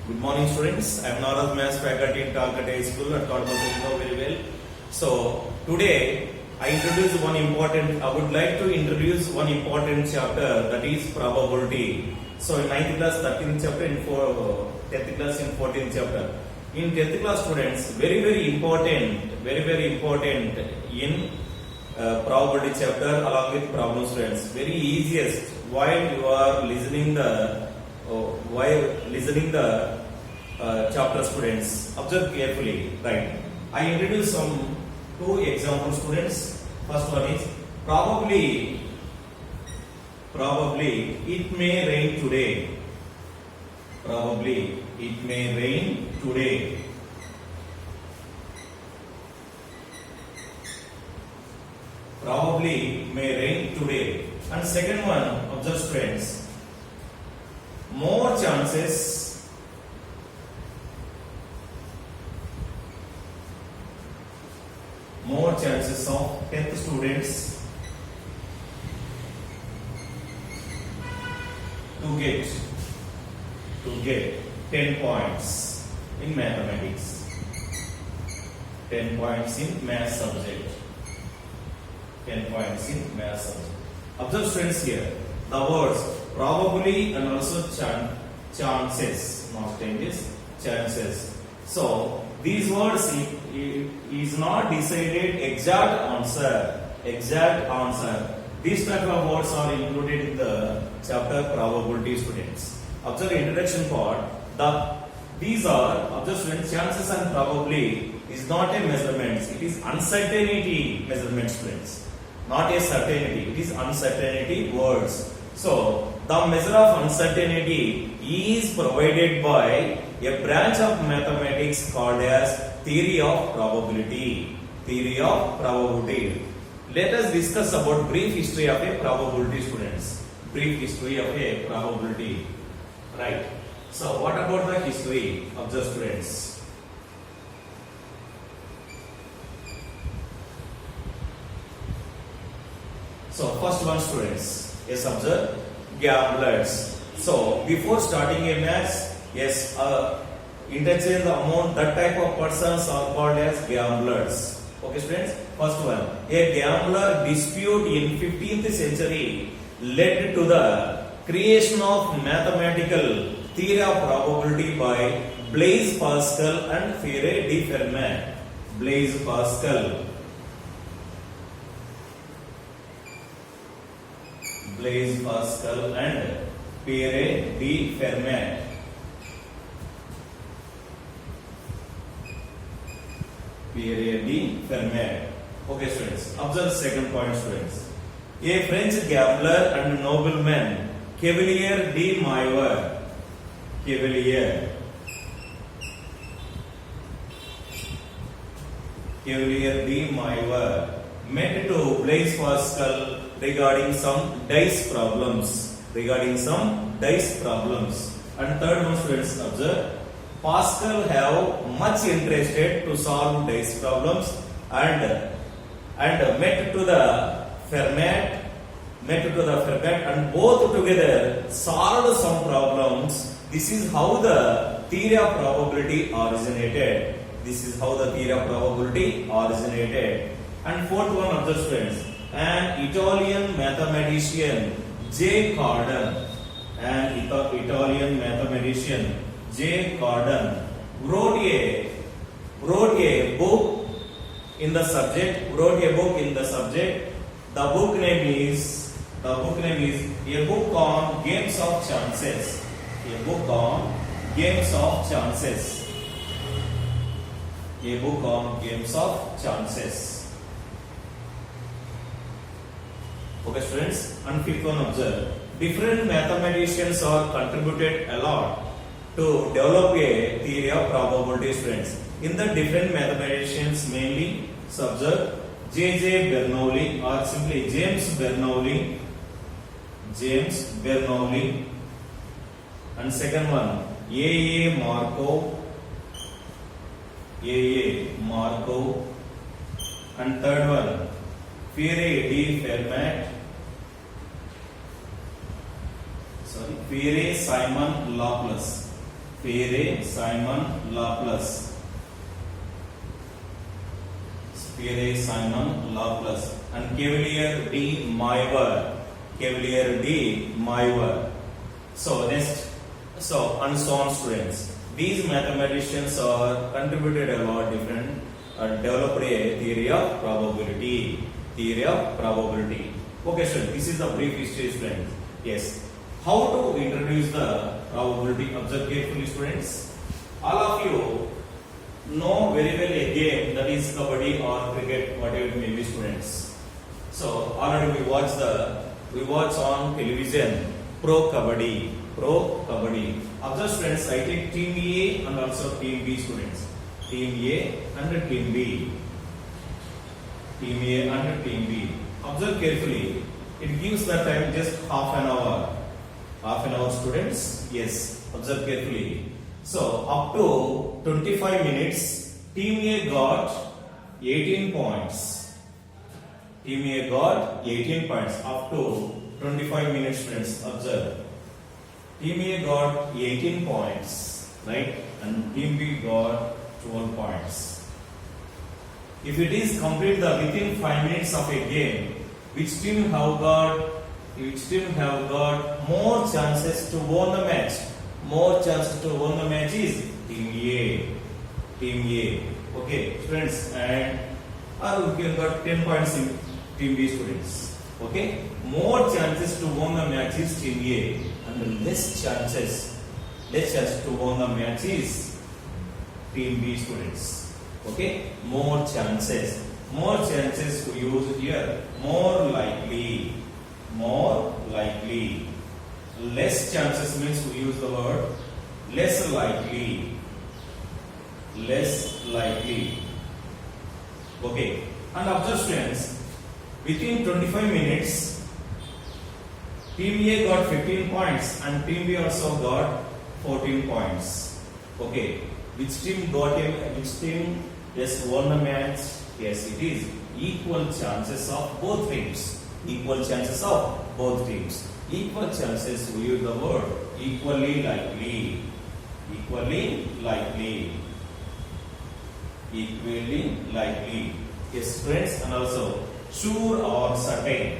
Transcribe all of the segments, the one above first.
Good morning, students. I am Narad Maths faculty in Calcutta High School at Kodamatu. You know very well. So today I would like to introduce one important chapter, that is probability. So in 9th class 13th chapter, in 10th class in 14th chapter. In 10th class, students, very important in probability chapter along with problem, students. Very easiest while you are listening the chapter, students. Observe carefully. Right. I introduce some two examples, students. First one is probably it may rain today. Probably it may rain today. Probably may rain today. And second one, observe, students. More chances of 10th students to get 10 points in mathematics, 10 points in math subject, 10 points in math subject. Observe, students, here the words probably and also chances, not chances. So these words is not decided exact answer. These type of words are included in the chapter probability, students. Observe the introduction part. These are, observe, students, chances and probably is not a measurement. It is uncertainty measurement, students. Not a certainty. It is uncertainty words. So the measure of uncertainty is provided by a branch of mathematics called as theory of probability. Let us discuss about brief history of a probability, students. Brief history of a probability. Right. So what about the history of the students? So first one, students. Yes, observe. Gamblers. So before starting a match, yes, interchange the amount, that type of persons are called as gamblers. Okay, students. First one, a gambler dispute in 15th century led to the creation of mathematical theory of probability by Blaise Pascal and Pierre de Fermat. Blaise Pascal and Pierre de Fermat. Okay, students. Observe second point, students. A French gambler and nobleman, Cavalier de Maillard, met to Blaise Pascal regarding some dice problems. And third one, students, observe. Pascal have much interested to solve dice problems and met to the Fermat and both together solved some problems. This is how the theory of probability originated. And fourth one, observe, students. An Italian mathematician J. Cardan wrote a book in the subject. The book name is A Book on Games of Chances. Okay, students. And fifth one, observe. Different mathematicians are contributed a lot to develop a theory of probability, students. In the different mathematicians, mainly, observe J.J. Bernoulli or simply James Bernoulli. And second one, A.A. Markov. And third one, Pierre de Fermat. Pierre Simon Laplace. Pierre Simon Laplace. Pierre Simon Laplace and Cavalier de Moivre. Cavalier de Moivre. So next, and so on students. These mathematicians are contributed a lot different and developed a theory of probability. Theory of probability. Okay, sir. This is the brief history, students. Yes. How to introduce the probability? Observe carefully, students. All of you know very well a game that is kabaddi or cricket, whatever it may be, students. So already we watch on television Pro Kabaddi. Observe, students. I take team A and also team B, students. Team A and team B. Team A and team B. Observe carefully. It gives the time just half an hour. Half an hour, students. Yes. Observe carefully. So up to 25 minutes, team A got 18 points. Team A got 18 points up to 25 minutes, students. Observe. Team A got 18 points, right? And team B got 12 points. If it is complete within 5 minutes of a game, which team have got more chances to win the match? More chances to win the match is team A. Team A. Okay, students, and we can got 10 points in team B, students. Okay, more chances to win the match is team A, and less chances to win the match is team B, students. Okay, more chances to use here. More likely. Less chances means we use the word less likely. Okay, and observe, students, within 25 minutes, team A got 15 points and team B also got 14 points. Okay, which team just won the match? Yes, it is equal chances of both teams. Equal chances, we use the word equally likely. Yes, friends, and also sure or certain.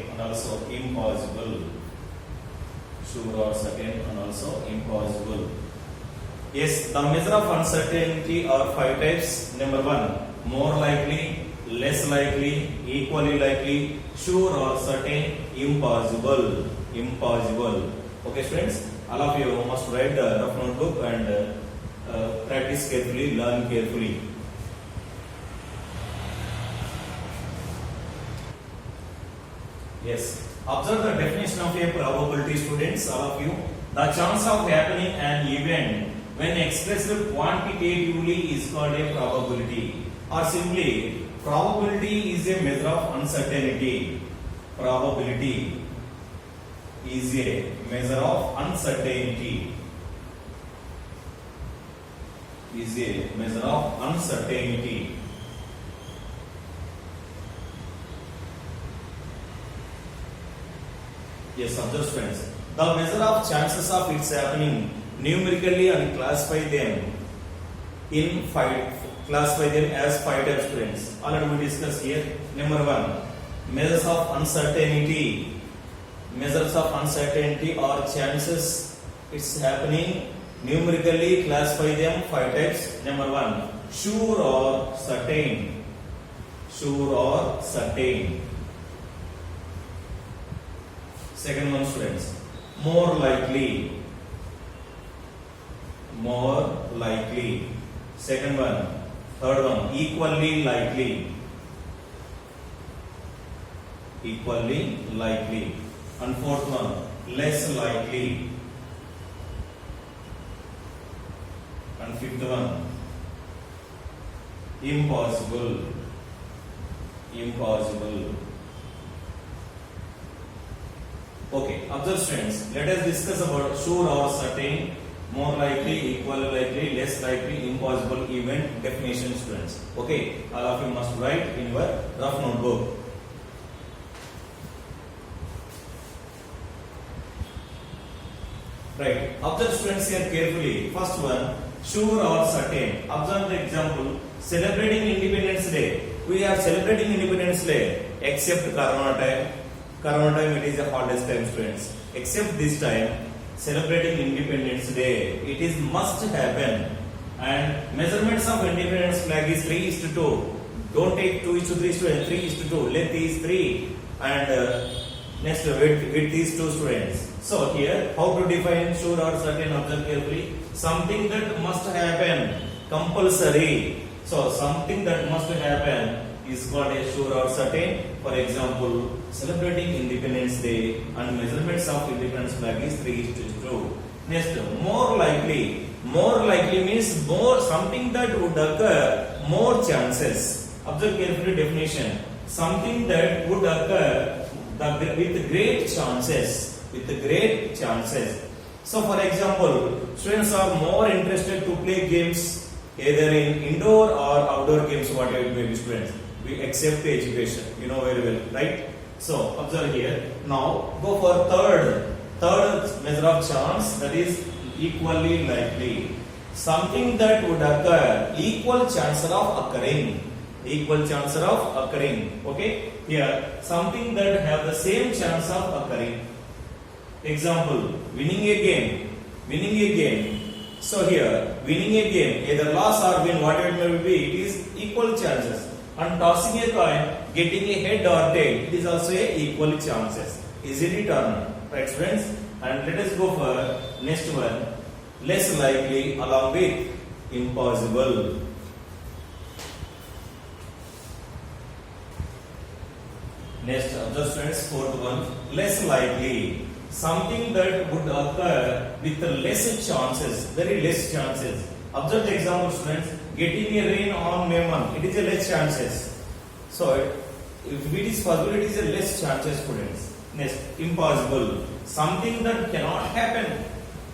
And also impossible. Sure or certain and also impossible. Yes, the measure of uncertainty are 5 types. Number 1, more likely, less likely, equally likely, sure or certain, impossible. Okay, friends, all of you must write the rough notebook and practice carefully, learn carefully. Yes, observe the definition of a probability, students, all of you. The chance of happening an event when expressed quantitatively is called a probability, or simply probability is a measure of uncertainty. Probability is a measure of uncertainty. Yes, observe, friends. The measure of chances of its happening numerically and classify them as 5 types, students. Already we discussed here. Number 1, measures of uncertainty. Measures of uncertainty or chances it's happening numerically, classify them 5 types. Number 1, sure or certain. Second one, students, more likely. Second one. Third one, equally likely. And fourth one, less likely. And fifth one, impossible. Okay, observe, students. Let us discuss about sure or certain, more likely, equally likely, less likely, impossible event definition, students. Okay, all of you must write in your rough notebook. Right. Observe students here carefully. First one, sure or certain. Observe the example. Celebrating Independence Day. We are celebrating Independence Day except Corona time. Corona time it is a holiday time, students. Except this time, celebrating Independence Day. It is must happen. And measurements of Independence flag is 3:2. Don't take 2:3 students. 3:2. Length is 3 and next width is 2 students. So here, how to define sure or certain? Observe carefully. Something that must happen, compulsory. So something that must happen is called a sure or certain. For example, celebrating Independence Day and measurements of Independence flag is 3:2. Next, more likely. More likely means more something that would occur, more chances. Observe carefully definition. Something that would occur with great chances. With great chances. So, for example, students are more interested to play games either in indoor or outdoor games. Whatever it may be, students. We accept the education. You know very well, right? So, observe here. Now, go for third measure of chance, that is equally likely. Something that would occur, equal chance of occurring. Equal chance of occurring. Okay? Here, something that have the same chance of occurring. Example, winning a game. Winning a game. So here, winning a game, either loss or win, whatever it may be, it is equal chances. And tossing a coin, getting a head or tail, it is also a equal chances. Isn't it or not? Right, friends? And let us go for next one. Less likely along with impossible. Next, observe friends, fourth one. Less likely. Something that would occur with less chances, very less chances. Observe the example, students. Getting a rain on May month, it is a less chances. So, if it is possible, it is a less chances, students. Next, impossible. Something that cannot happen.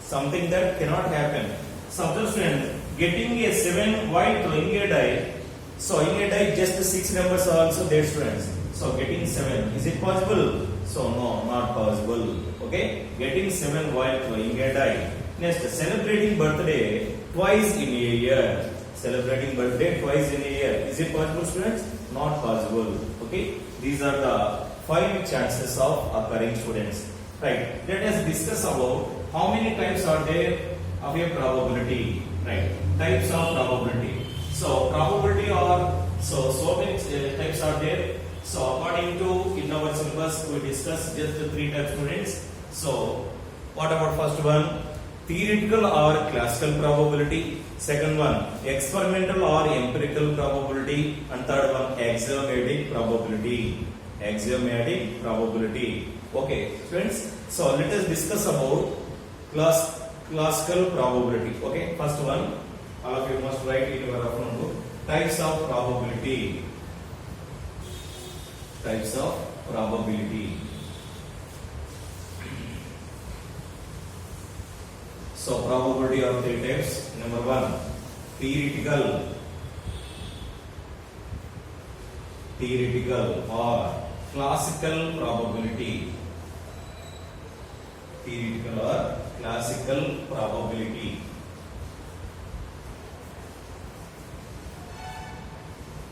Something that cannot happen. So, observe students, getting a 7 while throwing a die. So, in a die, just 6 numbers are also there, students. So, getting 7, is it possible? So, no, not possible. Okay, getting 7 while throwing a die. Next, celebrating birthday twice in a year. Celebrating birthday twice in a year. Is it possible, students? Not possible. Okay, these are the 5 chances of occurring, students. Right, let us discuss about how many types are there of a probability. Right, types of probability. So, probability are so many types are there. So, according to in our syllabus, we discuss just 3 types, students. So, what about first one? Theoretical or classical probability. Second one, experimental or empirical probability. And third one, axiomatic probability. Axiomatic probability. Okay, friends. So, let us discuss about classical probability. Okay, first one, all of you must write in your own book. Types of probability. Types of probability. So, probability of 3 types. Number 1, theoretical or classical probability. Theoretical or classical probability.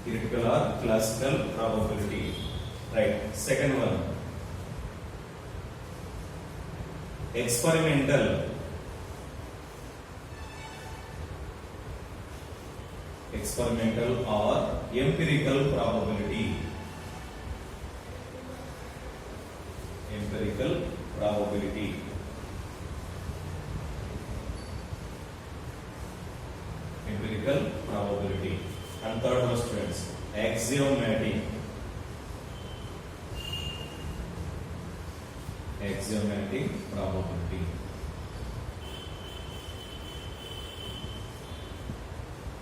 Theoretical or classical probability. Right. Second one, experimental or empirical probability. Empirical probability. Empirical probability. And third one, students, axiomatic. Axiomatic probability.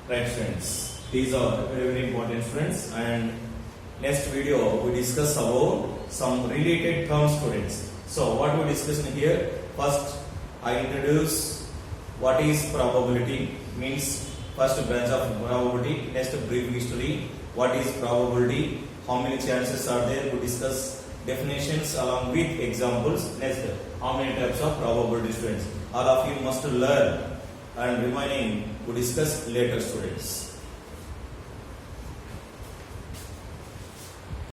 Right, friends, these are very important, friends, and next video we discuss about some related terms, students. So what we discuss in here, first I introduce what is probability, means first branch of probability, next brief history, what is probability, how many chances are there, we discuss definitions along with examples. Next, how many types of probability students? All of you must learn and remaining to discuss later, students.